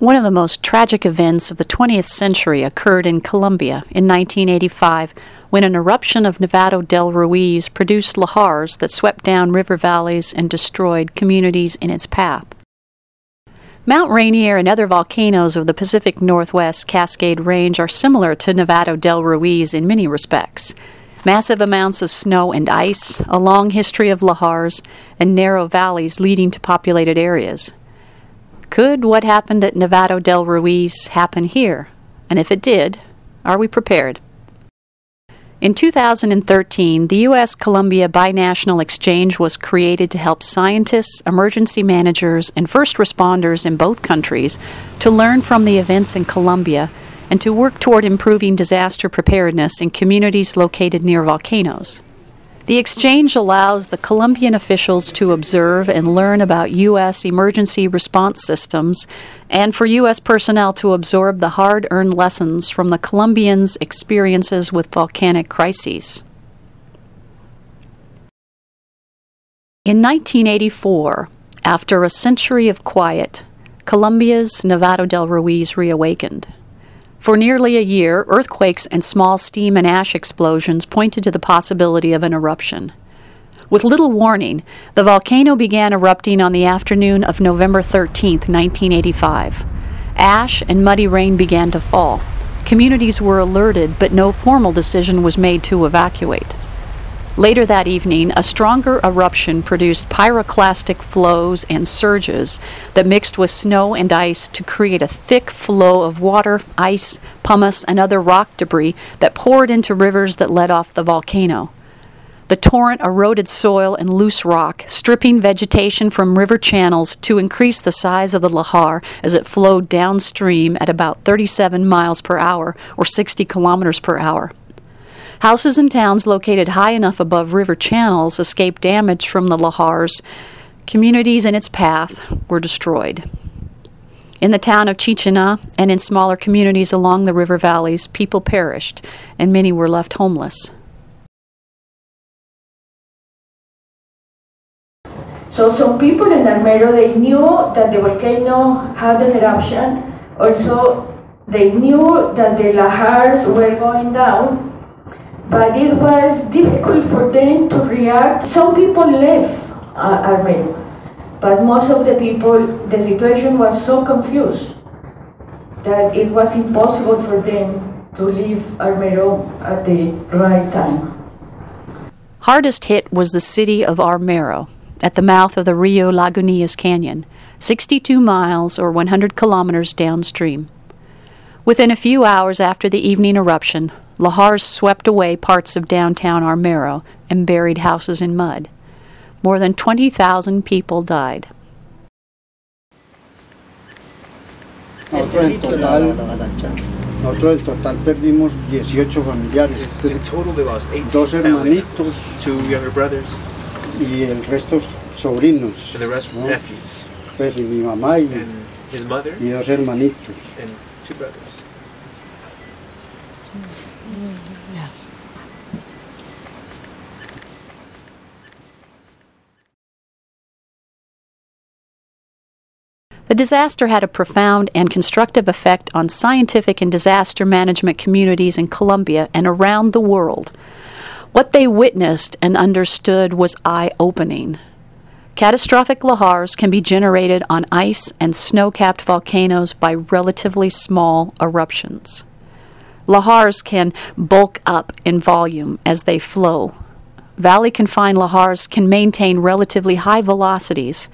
One of the most tragic events of the 20th century occurred in Colombia in 1985 when an eruption of Nevado del Ruiz produced lahars that swept down river valleys and destroyed communities in its path. Mount Rainier and other volcanoes of the Pacific Northwest Cascade Range are similar to Nevado del Ruiz in many respects. Massive amounts of snow and ice, a long history of lahars, and narrow valleys leading to populated areas. Could what happened at Nevado del Ruiz happen here? And if it did, are we prepared? In 2013, the US-Colombia Bi-national Exchange was created to help scientists, emergency managers, and first responders in both countries to learn from the events in Colombia and to work toward improving disaster preparedness in communities located near volcanoes. The exchange allows the Colombian officials to observe and learn about U.S. emergency response systems and for U.S. personnel to absorb the hard-earned lessons from the Colombians' experiences with volcanic crises. In 1984, after a century of quiet, Colombia's Nevado del Ruiz reawakened. For nearly a year, earthquakes and small steam and ash explosions pointed to the possibility of an eruption. With little warning, the volcano began erupting on the afternoon of November 13, 1985. Ash and muddy rain began to fall. Communities were alerted, but no formal decision was made to evacuate. Later that evening, a stronger eruption produced pyroclastic flows and surges that mixed with snow and ice to create a thick flow of water, ice, pumice, and other rock debris that poured into rivers that led off the volcano. The torrent eroded soil and loose rock, stripping vegetation from river channels to increase the size of the lahar as it flowed downstream at about 37 miles per hour or 60 kilometers per hour. Houses and towns located high enough above river channels escaped damage from the lahars. Communities in its path were destroyed. In the town of Chichena and in smaller communities along the river valleys, people perished, and many were left homeless. So some people in Armero, they knew that the volcano had an eruption. Also, they knew that the lahars were going down. But it was difficult for them to react. Some people left Armero, but most of the people, the situation was so confused that it was impossible for them to leave Armero at the right time. Hardest hit was the city of Armero, at the mouth of the Rio Lagunillas Canyon, 62 miles or 100 kilometers downstream. Within a few hours after the evening eruption, lahars swept away parts of downtown Armero and buried houses in mud. More than 20,000 people died. Nosotros en total perdimos 18 familiares, In total, they lost 18 dos hermanitos, 2 younger brothers, y el resto sobrinos, and the rest were ¿no? nephews, Pues y mi mamá y and his mother, dos hermanitos. and 2 brothers. The disaster had a profound and constructive effect on scientific and disaster management communities in Colombia and around the world. What they witnessed and understood was eye-opening. Catastrophic lahars can be generated on ice and snow-capped volcanoes by relatively small eruptions. Lahars can bulk up in volume as they flow. Valley-confined lahars can maintain relatively high velocities,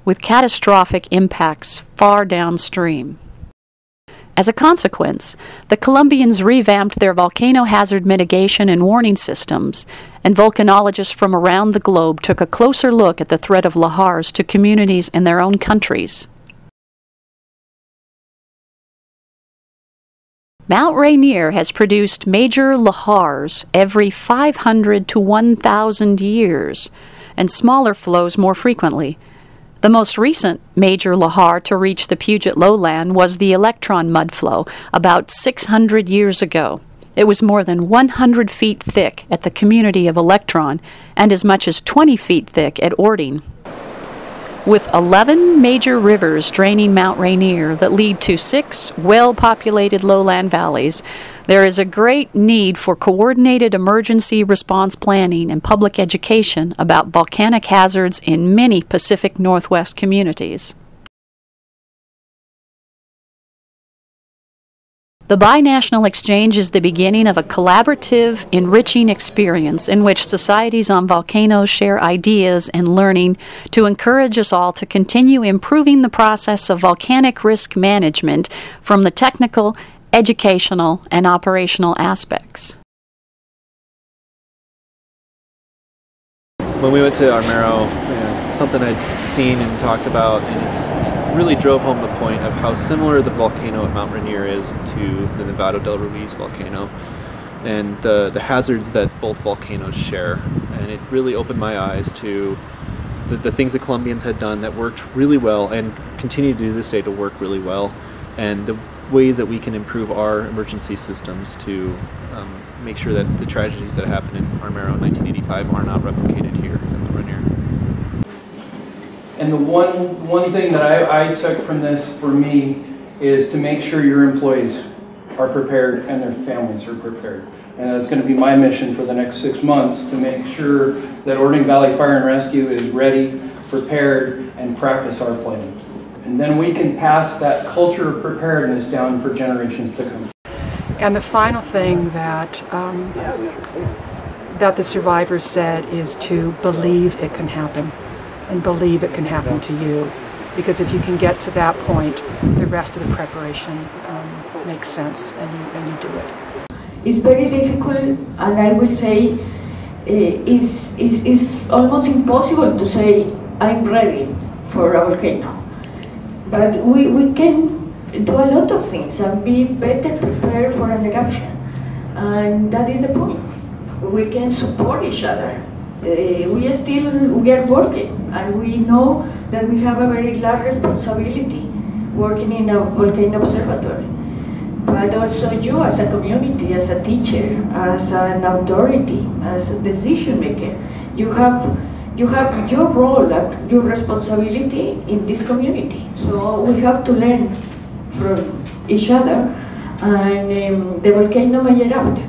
with catastrophic impacts far downstream. As a consequence, the Colombians revamped their volcano hazard mitigation and warning systems, and volcanologists from around the globe took a closer look at the threat of lahars to communities in their own countries. Mount Rainier has produced major lahars every 500 to 1,000 years, and smaller flows more frequently. The most recent major lahar to reach the Puget lowland was the electron mudflow about 600 years ago. It was more than 100 feet thick at the community of Electron and as much as 20 feet thick at Ording. With 11 major rivers draining Mount Rainier that lead to 6 well-populated lowland valleys, there is a great need for coordinated emergency response planning and public education about volcanic hazards in many Pacific Northwest communities. The Bi-national Exchange is the beginning of a collaborative, enriching experience in which societies on volcanoes share ideas and learning to encourage us all to continue improving the process of volcanic risk management from the technical, educational, and operational aspects. When we went to Armero, it's something I'd seen and talked about, and it really drove home the point of how similar the volcano at Mount Rainier is to the Nevado del Ruiz volcano, and the hazards that both volcanoes share. And it really opened my eyes to the things that Colombians had done that worked really well and continue to do this day to work really well, and the ways that we can improve our emergency systems to make sure that the tragedies that happened in Armero in 1985 are not replicated here in Rainier. And the one thing that I took from this for me is to make sure your employees are prepared and their families are prepared. And that's going to be my mission for the next 6 months, to make sure that Orting Valley Fire and Rescue is ready, prepared, and practice our plan. And then we can pass that culture of preparedness down for generations to come. And the final thing that that the survivors said is to believe it can happen, and believe it can happen to you. Because if you can get to that point, the rest of the preparation makes sense, and you do it. It's very difficult, and I will say it's almost impossible to say I'm ready for a volcano. But we can do a lot of things and be better prepared for an eruption, and that is the point. We can support each other. We are working, and we know that we have a very large responsibility working in a volcano observatory. But also you as a community, as a teacher, as an authority, as a decision maker, you have your role and your responsibility in this community. So we have to learn from each other, and the volcano may erupt,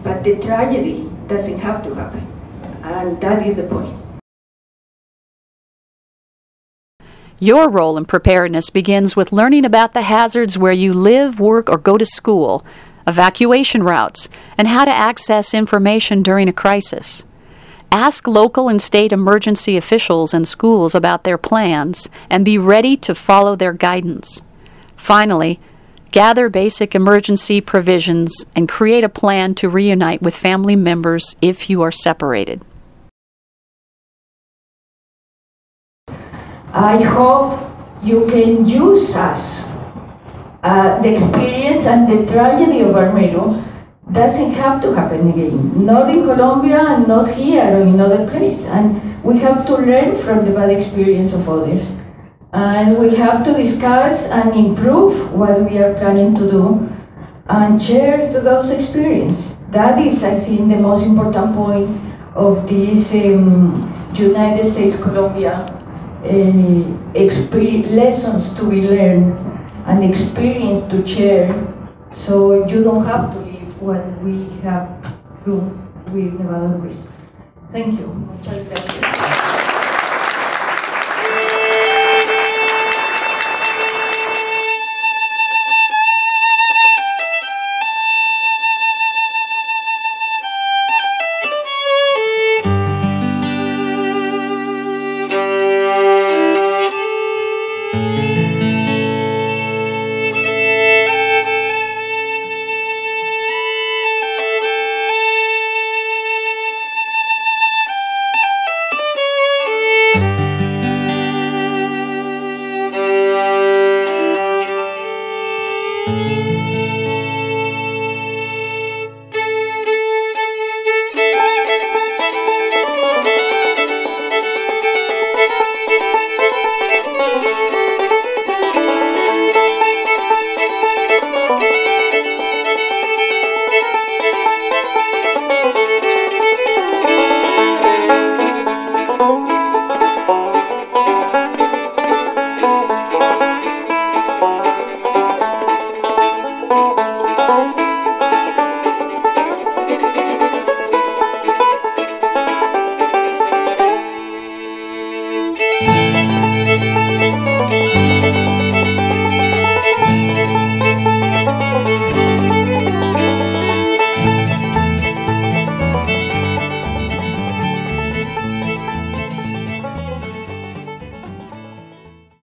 but the tragedy doesn't have to happen, and that is the point. Your role in preparedness begins with learning about the hazards where you live, work, or go to school, evacuation routes, and how to access information during a crisis. Ask local and state emergency officials and schools about their plans, and be ready to follow their guidance. Finally, gather basic emergency provisions and create a plan to reunite with family members if you are separated. I hope you can use us. The experience and the tragedy of Armero doesn't have to happen again. Not in Colombia and not here or in other places. And we have to learn from the bad experience of others. And we have to discuss and improve what we are planning to do and share those experiences. That is, I think, the most important point of this United States-Colombia lessons to be learned and experience to share, so you don't have to live what we have through with Nevado del Ruiz. Thank you. Muchas gracias.